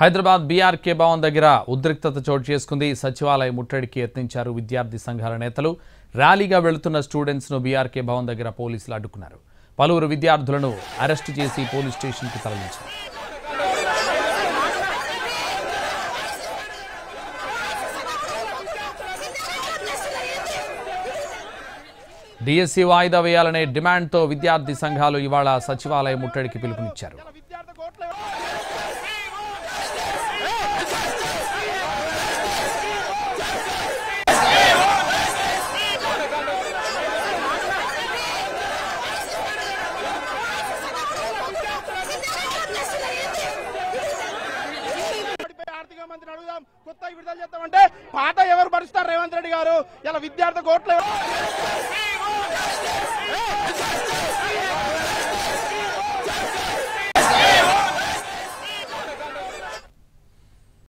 Hyderabad BRK Bhavan దగ్గర ఉద్రిక్తత చోటు చేసుకుంది. సచివాలయ ముట్టడికి యత్నించారు విద్యార్థి సంఘాల నేతలు. ర్యాలీగా వెళుతున్న స్టూడెంట్స్ ను బీఆర్కే భవన్ దగ్గర పోలీసులు అడ్డుకున్నారు. పలువురు విద్యార్థులను అరెస్టు చేసి పోలీస్ స్టేషన్ కి తరలించారు. డిఎస్సి వాయిదా వేయాలనే డిమాండ్తో విద్యార్థి సంఘాలు ఇవాళ సచివాలయ ముట్టడికి పిలుపునిచ్చారు. మంత్రి అడుగుదాం, కొత్త విడుదల చేస్తామంటే పాత ఎవరు భరిస్తారు? రేవంత్ రెడ్డి గారు ఇలా విద్యార్థి కోట్లు